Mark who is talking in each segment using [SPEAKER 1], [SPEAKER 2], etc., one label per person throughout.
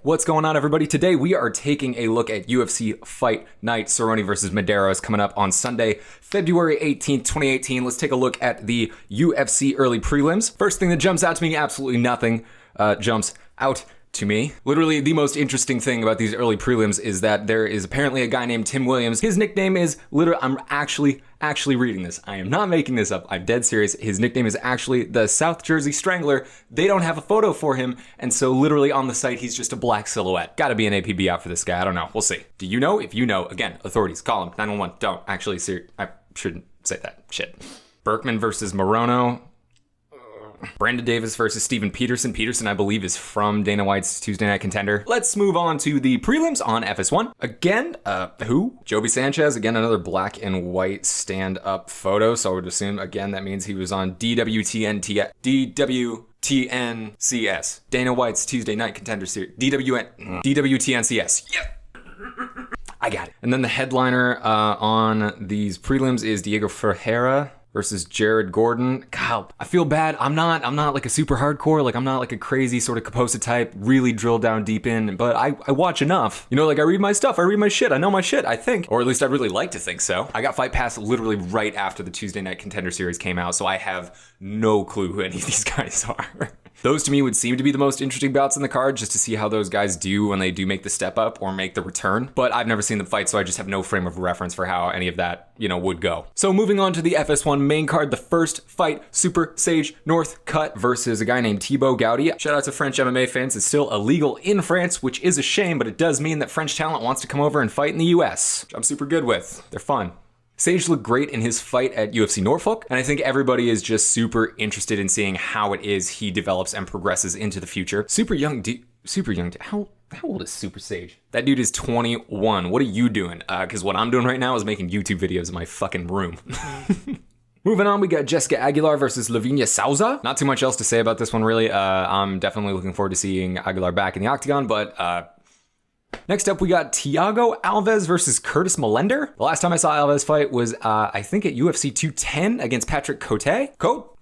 [SPEAKER 1] what's going on, everybody? Today we are taking a look at UFC Fight Night, Cerrone versus Medeiros, coming up on Sunday, February 18th, 2018. Let's take a look at the UFC early prelims. First thing that jumps out to me, absolutely nothing jumps out to me. Literally, the most interesting thing about these early prelims is that there is apparently a guy named Tim Williams. His nickname is I'm actually reading this. I am not making this up. I'm dead serious. His nickname is actually the South Jersey Strangler. They don't have a photo for him, and so literally on the site, he's just a black silhouette. Gotta be an APB out for this guy. I don't know. We'll see. Do you know? If you know, again, authorities, call him. 911. Don't. Actually, I shouldn't say that. Shit. Berkman versus Morono. Brandon Davis versus Steven Peterson. Peterson, I believe, is from Dana White's Tuesday Night Contender. Let's move on to the prelims on FS1. Again, who? Joby Sanchez. Again, another black and white stand-up photo. So I would assume, again, that means he was on DWTNCS. Dana White's Tuesday Night Contender Series. DWTNCS. Yeah. I got it. And then the headliner on these prelims is Diego Ferreira versus Jared Gordon. God, I feel bad. I'm not like a super hardcore, like I'm not like a crazy sort of Caposa type, really drill down deep in, but I watch enough. You know, like I read my stuff, I read my shit, I know my shit, I think. Or at least I'd really like to think so. I got Fight Pass literally right after the Tuesday Night Contender Series came out, so I have no clue who any of these guys are. Those to me would seem to be the most interesting bouts in the card, just to see how those guys do when they do make the step up or make the return. But I've never seen them fight, so I just have no frame of reference for how any of that, would go. So moving on to the FS1 main card, the first fight, Super Sage Northcutt versus a guy named Thibaut Goudy. Shout out to French MMA fans. It's still illegal in France, which is a shame, but it does mean that French talent wants to come over and fight in the US, which I'm super good with. They're fun. Sage looked great in his fight at UFC Norfolk, and I think everybody is just super interested in seeing how it is he develops and progresses into the future. Super young. How old is Super Sage? That dude is 21. What are you doing? Because what I'm doing right now is making YouTube videos in my fucking room. Moving on, we got Jessica Aguilar versus Lavinia Souza. Not too much else to say about this one, really. I'm definitely looking forward to seeing Aguilar back in the octagon, but next up, we got Thiago Alves versus Curtis Millender. The last time I saw Alves fight was, I think, at UFC 210 against Patrick Cote. Cote?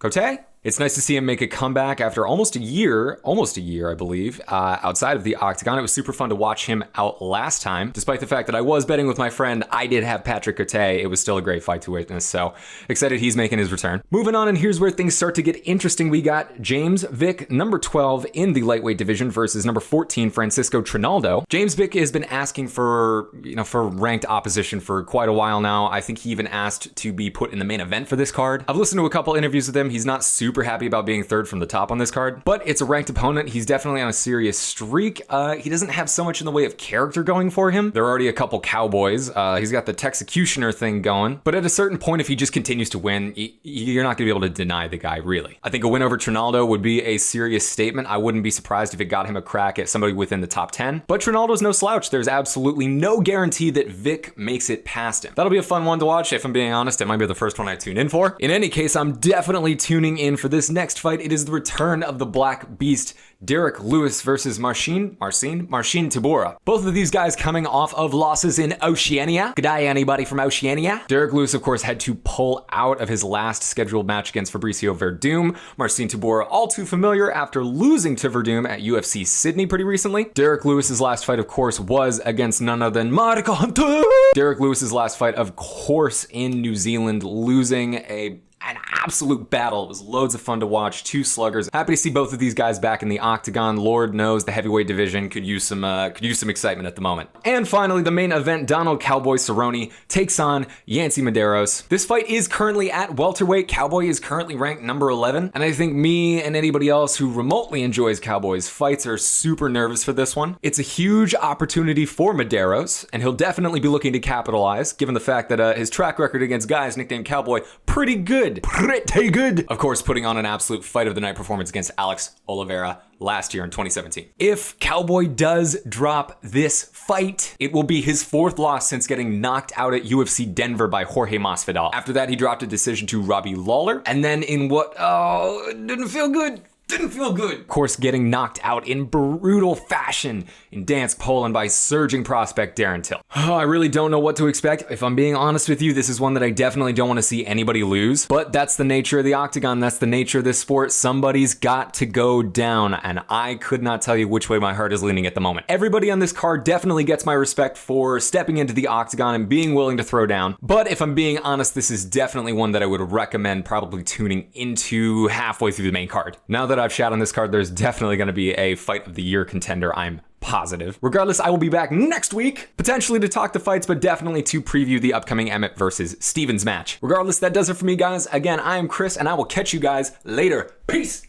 [SPEAKER 1] It's nice to see him make a comeback after almost a year, I believe, outside of the octagon. It was super fun to watch him out last time. Despite the fact that I was betting with my friend, I did have Patrick Cote. It was still a great fight to witness, so excited he's making his return. Moving on, and here's where things start to get interesting. We got James Vick, number 12 in the lightweight division versus number 14, Francisco Trinaldo. James Vick has been asking for ranked opposition for quite a while now. I think he even asked to be put in the main event for this card. I've listened to a couple interviews with him. He's not super happy about being third from the top on this card, but it's a ranked opponent. He's definitely on a serious streak. He doesn't have so much in the way of character going for him. There are already a couple Cowboys. He's got the Texecutioner thing going, but at a certain point, if he just continues to win, you're not gonna be able to deny the guy, really. I think a win over Trinaldo would be a serious statement. I wouldn't be surprised if it got him a crack at somebody within the top 10, but Trinaldo's no slouch. There's absolutely no guarantee that Vic makes it past him. That'll be a fun one to watch. If I'm being honest, it might be the first one I tune in for. In any case, I'm definitely tuning in for this next fight. It is the return of the Black Beast, Derek Lewis versus Marcin Tybura. Both of these guys coming off of losses in Oceania. Good day, anybody from Oceania? Derek Lewis, of course, had to pull out of his last scheduled match against Fabricio Verdum. Marcin Tybura, all too familiar after losing to Verdum at UFC Sydney pretty recently. Derek Lewis's last fight, of course, was against none other than Marco Hunter. Derek Lewis's last fight, of course, in New Zealand, losing an absolute battle. It was loads of fun to watch. Two sluggers. Happy to see both of these guys back in the octagon. Lord knows the heavyweight division could use some excitement at the moment. And finally, the main event, Donald Cowboy Cerrone takes on Yancy Medeiros. This fight is currently at welterweight. Cowboy is currently ranked number 11, and I think me and anybody else who remotely enjoys Cowboy's fights are super nervous for this one. It's a huge opportunity for Medeiros, and he'll definitely be looking to capitalize, given the fact that his track record against guys nicknamed Cowboy, pretty good. Of course, putting on an absolute fight of the night performance against Alex Oliveira last year in 2017. If Cowboy does drop this fight, it will be his fourth loss since getting knocked out at UFC Denver by Jorge Masvidal. After that, he dropped a decision to Robbie Lawler, and then in what, it didn't feel good. Didn't feel good. Of course, getting knocked out in brutal fashion in Dansk, Poland by surging prospect Darren Till. Oh, I really don't know what to expect. If I'm being honest with you, this is one that I definitely don't want to see anybody lose. But that's the nature of the octagon. That's the nature of this sport. Somebody's got to go down, and I could not tell you which way my heart is leaning at the moment. Everybody on this card definitely gets my respect for stepping into the octagon and being willing to throw down. But if I'm being honest, this is definitely one that I would recommend probably tuning into halfway through the main card. Now that I've shat on this card, there's definitely going to be a fight of the year contender, I'm positive. Regardless, I will be back next week, potentially to talk the fights, but definitely to preview the upcoming Emmett versus Stevens match. Regardless, that does it for me, guys. Again, I am Chris, and I will catch you guys later. Peace!